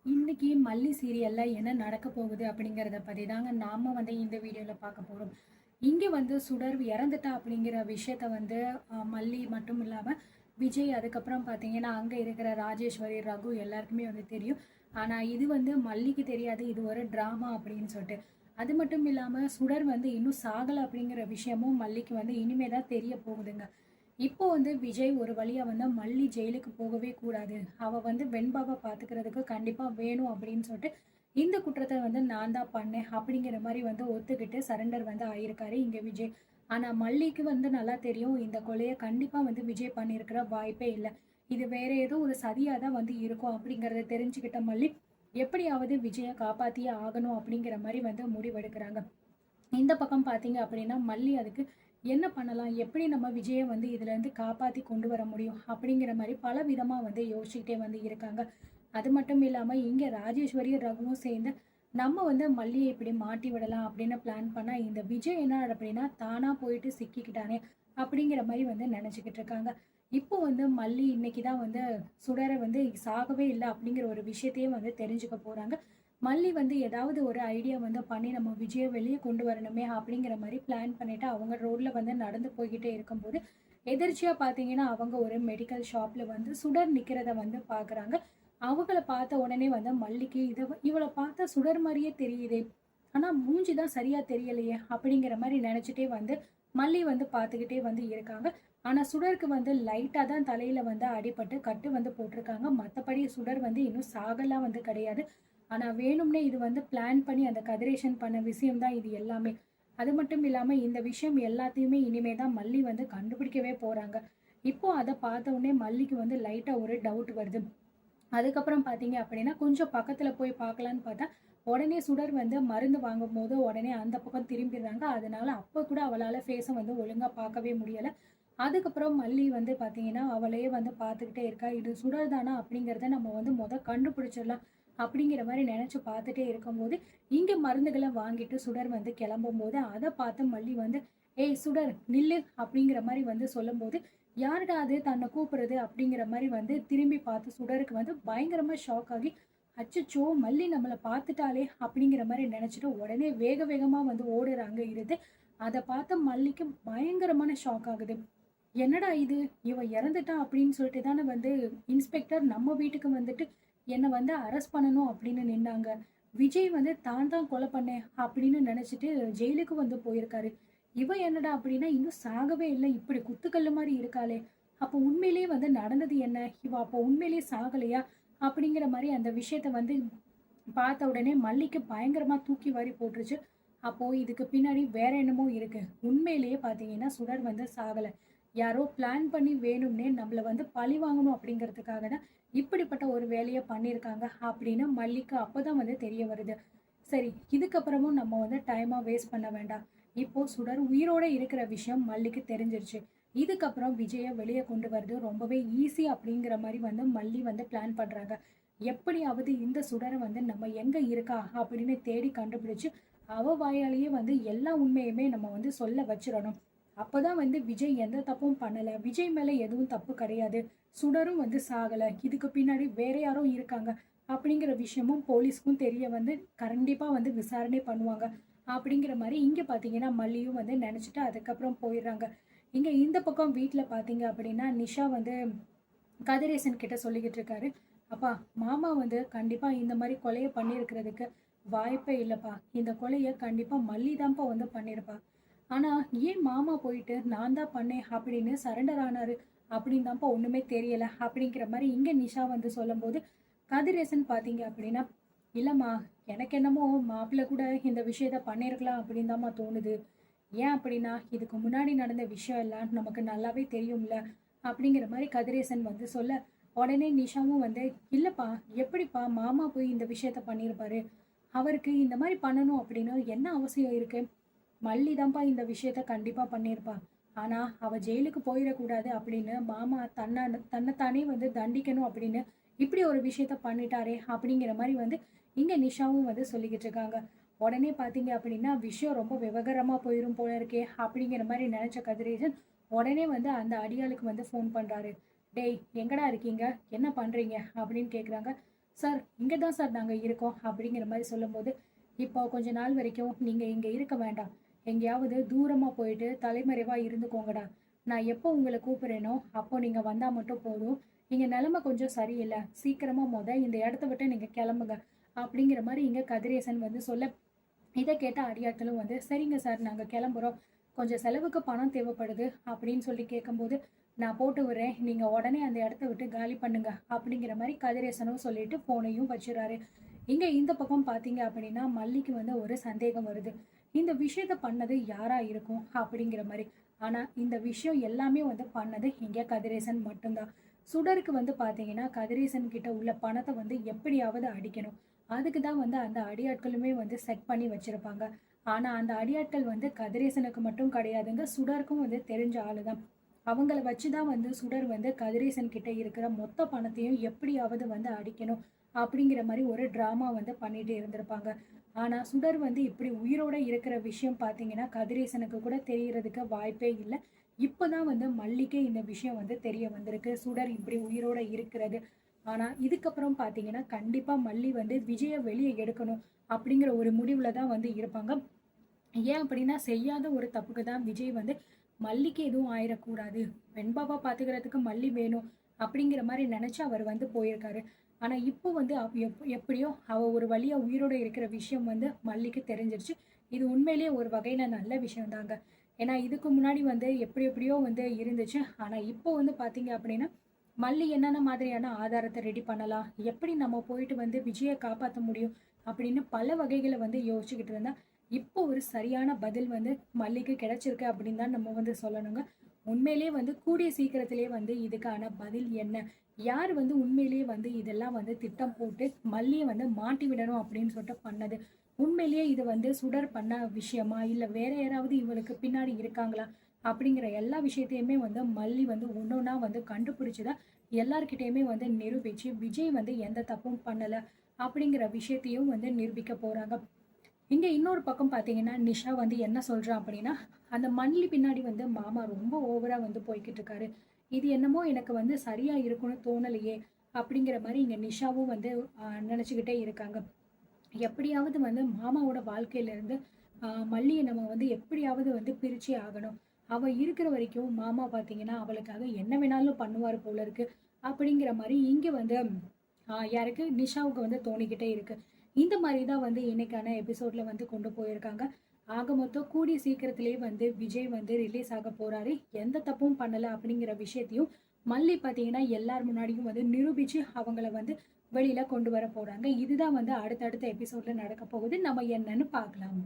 இன்னைக்கு மல்லி சீரியல்ல என்ன நடக்க போகுது அப்படிங்கிறத பத்தி தாங்க நாம இந்த வீடியோல பார்க்க போறோம். இங்க சுடர் இறந்துட்டா அப்படிங்கிற விஷயத்த மல்லி மட்டும் இல்லாம விஜய், அதுக்கப்புறம் பார்த்தீங்கன்னா அங்க இருக்கிற ராஜேஸ்வரி, ரகு எல்லாருக்குமே தெரியும். ஆனா இது மல்லிக்கு தெரியாது, இது ஒரு டிராமா அப்படின்னு சொல்லிட்டு. அது மட்டும் இல்லாம சுடர் இன்னும் சாகல அப்படிங்கிற விஷயமும் மல்லிக்கு இனிமே தான் தெரிய போகுதுங்க. இப்போ விஜய் ஒரு வழியா மல்லி ஜெயிலுக்கு போகவே கூடாது, அவ வெண்பாவை பாத்துக்கிறதுக்கு கண்டிப்பா வேணும் அப்படின்னு சொல்லிட்டு இந்த குற்றத்தை நான் தான் பண்ணேன் அப்படிங்கிற மாதிரி ஒத்துக்கிட்டு சரண்டர் ஆயிருக்காரு இங்க விஜய். ஆனா மல்லிக்கு நல்லா தெரியும், இந்த கொலையை கண்டிப்பா விஜய் பண்ணியிருக்கிற வாய்ப்பே இல்லை. இது வேற ஏதோ ஒரு சதியா தான் இருக்கும் அப்படிங்கறத தெரிஞ்சுக்கிட்ட மல்லி எப்படியாவது விஜயை காப்பாத்தியே ஆகணும் அப்படிங்கிற மாதிரி முடிவெடுக்கிறாங்க. இந்த பக்கம் பார்த்தீங்க அப்படின்னா மல்லி அதுக்கு என்ன பண்ணலாம், எப்படி நம்ம விஜயை இதுலேருந்து காப்பாற்றி கொண்டு வர முடியும் அப்படிங்கிற மாதிரி பல விதமாக யோசிச்சுக்கிட்டே இருக்காங்க. அது மட்டும் இல்லாமல் இங்கே ராஜேஸ்வரியும் ரகுவும் சேர்ந்து நம்ம மல்லியை இப்படி மாட்டி விடலாம் அப்படின்னு பிளான் பண்ணால் இந்த விஜய் என்ன அப்படின்னா தானாக போயிட்டு சிக்கிக்கிட்டானே அப்படிங்கிற மாதிரி நினச்சிக்கிட்டு இருக்காங்க. இப்போ மல்லி இன்னைக்கு தான் சுடரை சாகவே இல்லை அப்படிங்கிற ஒரு விஷயத்தையும் தெரிஞ்சுக்க போகிறாங்க. மல்லி ஏதாவது ஒரு ஐடியா பண்ணி நம்ம விஜயை வெளியே கொண்டு வரணுமே அப்படிங்கிற மாதிரி பிளான் பண்ணிட்டு அவங்க ரோட்ல நடந்து போய்கிட்டே இருக்கும்போது எதிர்ச்சியா பார்த்தீங்கன்னா அவங்க ஒரு மெடிக்கல் ஷாப்ல சுடர் நிக்கிறத பாக்குறாங்க. அவங்கள பார்த்த உடனே மல்லிக்கு இவளை பார்த்தா சுடர் மாதிரியே தெரியுதே, ஆனா மூஞ்சி தான் சரியா தெரியலையே அப்படிங்கிற மாதிரி நினைச்சிட்டே மல்லி பார்த்துக்கிட்டே இருக்காங்க. ஆனா சுடருக்கு லைட்டா தான் தலையில அடிபட்டு கட்டு போட்டிருக்காங்க. மற்றபடி சுடர் இன்னும் சாகலாம் கிடையாது. ஆனா வேணும்னே இது பிளான் பண்ணி அந்த கதிரேஷன் பண்ண விஷயம் தான் இது எல்லாமே. அது மட்டும் இல்லாம இந்த விஷயம் எல்லாத்தையுமே இனிமே தான் மல்லி கண்டுபிடிக்கவே போறாங்க. இப்போ அதை பார்த்த உடனே மல்லிக்கு லைட்டா ஒரு டவுட் வருது. அதுக்கப்புறம் பாத்தீங்க அப்படின்னா கொஞ்சம் பக்கத்துல போய் பார்க்கலான்னு பார்த்தா உடனே சுடர் மருந்து வாங்கும் போது உடனே அந்த பக்கம் திரும்பிடுறாங்க. அதனால அப்ப கூட அவளால ஃபேஸை ஒழுங்கா பார்க்கவே முடியல. அதுக்கப்புறம் மல்லி பாத்தீங்கன்னா அவளையே பார்த்துக்கிட்டே இருக்கா. இது சுடர் தானா அப்படிங்கிறத நம்ம கண்டுபிடிச்சிடலாம் அப்படிங்கிற மாதிரி நினைச்சு பார்த்துட்டே இருக்கும்போது இங்க மருந்துகளை வாங்கிட்டு சுடர் கிளம்பும் போது அதை பார்த்து மல்லி ஏய் சுடர் நில்லு அப்படிங்கிற மாதிரி சொல்லும் போது யாருடா அது தன்னை கூப்பிடுறது அப்படிங்கிற மாதிரி திரும்பி பார்த்து சுடருக்கு பயங்கரமா ஷாக் ஆகி அச்சச்சோ மல்லி நம்மளை பார்த்துட்டாலே அப்படிங்கிற மாதிரி நினைச்சிட்டு உடனே வேக வேகமா ஓடுறாங்க இருந்து. அதை பார்த்த மல்லிக்கு பயங்கரமான ஷாக் ஆகுது. என்னடா இது, இவ இறந்துட்டா அப்படின்னு சொல்லிட்டு தானே இன்ஸ்பெக்டர் நம்ம வீட்டுக்கு என்னை அரெஸ்ட் பண்ணணும் அப்படின்னு நின்னாங்க. விஜய் தான் தான் கொலை பண்ணேன் அப்படின்னு நினைச்சிட்டு ஜெயிலுக்கு போயிருக்காரு. இவ என்னடா அப்படின்னா இன்னும் சாகவே இல்லை, இப்படி குத்துக்கல்லு மாதிரி இருக்காளே, அப்போ உண்மையிலேயே நடந்தது என்ன, இவ அப்போ உண்மையிலேயே சாகலையா அப்படிங்கிற மாதிரி அந்த விஷயத்த பார்த்த உடனே மல்லிக்கு பயங்கரமா தூக்கி வாரி போட்டுருச்சு. அப்போ இதுக்கு பின்னாடி வேற என்னமோ இருக்கு. உண்மையிலேயே பாத்தீங்கன்னா சுடர் சாகல, யாரோ பிளான் பண்ணி வேணும்னே நம்மள பழி வாங்கணும் அப்படிங்கிறதுக்காக தான் இப்படிப்பட்ட ஒரு வேலையை பண்ணியிருக்காங்க அப்படின்னு மல்லிக்கு அப்போதான் தெரிய வருது. சரி, இதுக்கப்புறமும் நம்ம டைமா வேஸ்ட் பண்ண வேண்டாம். இப்போ சுடர் உயிரோட இருக்கிற விஷயம் மல்லிக்கு தெரிஞ்சிருச்சு. இதுக்கப்புறம் விஜய வெளியே கொண்டு வரது ரொம்பவே ஈஸி அப்படிங்கிற மாதிரி மல்லி பிளான் பண்றாங்க. எப்படியாவது இந்த சுடரை நம்ம எங்க இருக்கா அப்படின்னு தேடி கண்டுபிடிச்சு அவ வாயாலேயே எல்லா உண்மையுமே நம்ம சொல்ல வச்சிடணும். அப்பதான் விஜய் எந்த தப்பும் பண்ணல, விஜய் மேல எதுவும் தப்பு கிடையாது, சுடரும் சாகல, இதுக்கு பின்னாடி வேற யாரும் இருக்காங்க அப்படிங்கிற விஷயமும் போலீஸ்க்கும் தெரிய கண்டிப்பா விசாரணை பண்ணுவாங்க அப்படிங்கிற மாதிரி இங்க பாத்தீங்கன்னா மல்லியும் நினைச்சிட்டு அதுக்கப்புறம் போயிடுறாங்க. இங்க இந்த பக்கம் வீட்டுல பாத்தீங்க அப்படின்னா நிஷா கதிரேசன் கிட்ட சொல்லிக்கிட்டு இருக்காரு. அப்பா, மாமா கண்டிப்பா இந்த மாதிரி கொலையை பண்ணியிருக்கிறதுக்கு வாய்ப்பே இல்லப்பா, இந்த கொலையை கண்டிப்பா மல்லி தான்ப்பா பண்ணிருப்பா. ஆனா ஏன் மாமா போயிட்டு நான் தான் பண்ணேன் அப்படின்னு சரண்டர் ஆனாரு அப்படின்னு தான்ப்பா ஒண்ணுமே தெரியல அப்படிங்கிற மாதிரி இங்க நிஷா சொல்லும் போது கதிரேசன் பாத்தீங்க அப்படின்னா இல்லம்மா, எனக்கு என்னமோ மாப்பிள்ள கூட இந்த விஷயத்த பண்ணிருக்கலாம் அப்படின்னு தான்மா தோணுது. ஏன் அப்படின்னா இதுக்கு முன்னாடி நடந்த விஷயம் எல்லாம் நமக்கு நல்லாவே தெரியும்ல அப்படிங்கிற மாதிரி கதிரேசன் சொல்ல உடனே நிஷாவும் இல்லப்பா, எப்படிப்பா மாமா போய் இந்த விஷயத்த பண்ணிருப்பாரு, அவருக்கு இந்த மாதிரி பண்ணணும் அப்படின்னு என்ன அவசியம் இருக்கு, மல்லி தான்ப்பா இந்த விஷயத்த கண்டிப்பா பண்ணியிருப்பா. ஆனா அவ ஜெயிலுக்கு போயிடக்கூடாது அப்படின்னு மாமா தன்னைத்தானே தண்டிக்கணும் அப்படின்னு இப்படி ஒரு விஷயத்த பண்ணிட்டாரே அப்படிங்கிற மாதிரி இங்க நிஷாவும் சொல்லிக்கிட்டு இருக்காங்க. உடனே பாத்தீங்க அப்படின்னா விஷயம் ரொம்ப விவகாரமா போயிரும் போல இருக்கே அப்படிங்கிற மாதிரி நினைச்ச கதிரேசன் உடனே அந்த அடியாளுக்கு ஃபோன் பண்றாரு. டேய், எங்கடா இருக்கீங்க, என்ன பண்றீங்க அப்படின்னு கேக்குறாங்க. சார் இங்கே தான் சார் நாங்கள் இருக்கோம் அப்படிங்கிற மாதிரி சொல்லும்போது, இப்போ கொஞ்ச நாள் வரைக்கும் நீங்கள் இங்கே இருக்க வேண்டாம். எங்கேயாவது தூரமாக போயிட்டு தலைமறைவாக இருந்துக்கோங்கடா. நான் எப்போ உங்களை கூப்பிட்றேனோ அப்போ நீங்கள் வந்தால் மட்டும் போதும். இங்கே நிலைமை கொஞ்சம் சரியில்லை. சீக்கிரமாக இந்த இடத்த விட்டு நீங்கள் கிளம்புங்க அப்படிங்கிற மாதிரி இங்கே கதிரேசன் வந்து சொல்ல, இதை கேட்ட அடியாட்களும் வந்து சரிங்க சார் நாங்கள் கிளம்புறோம். கொஞ்சம் செலவுக்கு பணம் தேவைப்படுது அப்படின்னு சொல்லி கேட்கும்போது, நான் போட்டு விடுறேன். நீங்கள் உடனே அந்த இடத்த விட்டு காலி பண்ணுங்க அப்படிங்கிற மாதிரி கதிரேசனும் சொல்லிட்டு ஃபோனையும் வச்சுறாரு. இங்கே இந்த பக்கம் பார்த்தீங்க அப்படின்னா மல்லிக்கு வந்து ஒரு சந்தேகம் வருது. இந்த விஷயத்த பண்ணது யாரா இருக்கும் அப்படிங்கிற மாதிரி. ஆனால் இந்த விஷயம் எல்லாமே வந்து பண்ணது இங்கே கதிரேசன் மட்டும்தான். சுடருக்கு வந்து பார்த்தீங்கன்னா கதிரேசன் கிட்ட உள்ள பணத்தை வந்து எப்படியாவது அடிக்கணும். அதுக்கு தான் வந்து அந்த அடியாட்களுமே வந்து செட் பண்ணி வச்சிருப்பாங்க. ஆனால் அந்த அடியாட்கள் வந்து கதிரேசனுக்கு மட்டும் கிடையாதுங்க, சுடருக்கும் வந்து தெரிஞ்ச ஆளு தான். அவங்கள வச்சு தான் வந்து சுடர் வந்து கதிரேசன் கிட்ட இருக்கிற மொத்த பணத்தையும் எப்படியாவது வந்து அடிக்கணும் அப்படிங்கிற மாதிரி ஒரு ட்ராமா வந்து பண்ணிட்டு இருந்திருப்பாங்க. ஆனால் சுடர் வந்து இப்படி உயிரோட இருக்கிற விஷயம் பார்த்தீங்கன்னா கதிரேசனுக்கு கூட தெரியறதுக்கு வாய்ப்பே இல்லை. இப்போதான் வந்து மல்லிக்கே இந்த விஷயம் வந்து தெரிய வந்திருக்கு, சுடர் இப்படி உயிரோட இருக்கிறது. ஆனால் இதுக்கப்புறம் பார்த்தீங்கன்னா கண்டிப்பாக மல்லி வந்து விஜயை வெளியே எடுக்கணும் அப்படிங்கிற ஒரு முடிவில் தான் வந்து இருப்பாங்க. ஏன் அப்படின்னா செய்யாத ஒரு தப்புக்கு தான் விஜய் வந்து மல்லிக்கு எதுவும் ஆயிடக்கூடாது, வெண்பாபா பார்த்துக்கிறதுக்கு மல்லி வேணும் அப்படிங்கிற மாதிரி நினச்சி அவர் வந்து போயிருக்காரு. ஆனால் இப்போ வந்து எப்படியோ அவள் ஒரு வழியாக உயிரோடு இருக்கிற விஷயம் வந்து மல்லிக்கு தெரிஞ்சிருச்சு. இது உண்மையிலேயே ஒரு வகையில் நல்ல விஷயம் தாங்க. ஏன்னா இதுக்கு முன்னாடி வந்து எப்படியோ வந்து இருந்துச்சு. ஆனால் இப்போ வந்து பார்த்தீங்க அப்படின்னா மல்லி என்னென்ன மாதிரியான ஆதாரத்தை ரெடி பண்ணலாம், எப்படி நம்ம போயிட்டு வந்து விஜயை காப்பாற்ற முடியும் அப்படின்னு பல வகைகளை வந்து யோசிச்சுக்கிட்டு இருந்தா இப்போ ஒரு சரியான பதில் வந்து மல்லிக்கு கிடைச்சிருக்கு அப்படின்னு தான் நம்ம வந்து சொல்லணுங்க. உண்மையிலேயே வந்து கூடிய சீக்கிரத்திலே வந்து இதுக்கான பதில் என்ன, யார் வந்து உண்மையிலேயே வந்து இதெல்லாம் வந்து திட்டம் போட்டு மல்லியை வந்து மாட்டி விடணும் அப்படின்னு சொல்லிட்டு பண்ணது, உண்மையிலேயே இது வந்து சுடர் பண்ண விஷயமா இல்லை வேற யாராவது இவளுக்கு பின்னாடி இருக்காங்களா அப்படிங்கிற எல்லா விஷயத்தையுமே வந்து மல்லி வந்து ஒன்னொன்னா வந்து கண்டுபிடிச்சுதான் எல்லார்கிட்டையுமே வந்து நிரூபிச்சு விஜய் வந்து எந்த தப்பும் பண்ணல அப்படிங்கிற விஷயத்தையும் வந்து நிரூபிக்க போறாங்க. இங்க இன்னொரு பக்கம் பாத்தீங்கன்னா நிஷா வந்து என்ன சொல்றா அப்படின்னா, அந்த மல்லி பின்னாடி வந்து மாமா ரொம்ப ஓவரா வந்து போய்கிட்டு இருக்காரு. இது என்னமோ எனக்கு வந்து சரியா இருக்கும்னு தோணலையே அப்படிங்கிற மாதிரி இங்க நிஷாவும் வந்து நினைச்சுக்கிட்டே இருக்காங்க. எப்படியாவது வந்து மாமாவோட வாழ்க்கையில இருந்து மல்லியை நம்ம வந்து எப்படியாவது வந்து பிரிச்சே ஆகணும். அவ இருக்கிற வரைக்கும் மாமா பாத்தீங்கன்னா அவளுக்காக என்ன வேணாலும் பண்ணுவாரு போல இருக்கு அப்படிங்கிற மாதிரி இங்க வந்து யாருக்கு நிஷாவுக்கு வந்து தோணிக்கிட்டே இருக்கு. இந்த மாதிரி தான் வந்து இன்னைக்கான எபிசோட்ல வந்து கொண்டு போயிருக்காங்க. ஆக மொத்தம் கூடிய சீக்கிரத்திலேயே வந்து விஜய் வந்து ரிலீஸ் ஆக போறாரு, எந்த தப்பும் பண்ணல அப்படிங்கிற விஷயத்தையும் மல்லி பார்த்தீங்கன்னா எல்லார் முன்னாடியும் வந்து நிரூபிச்சு அவங்கள வந்து வெளியில கொண்டு வர போறாங்க. இதுதான் வந்து அடுத்தடுத்த எபிசோட்ல நடக்க போகுது. நம்ம என்னன்னு பார்க்கலாம்.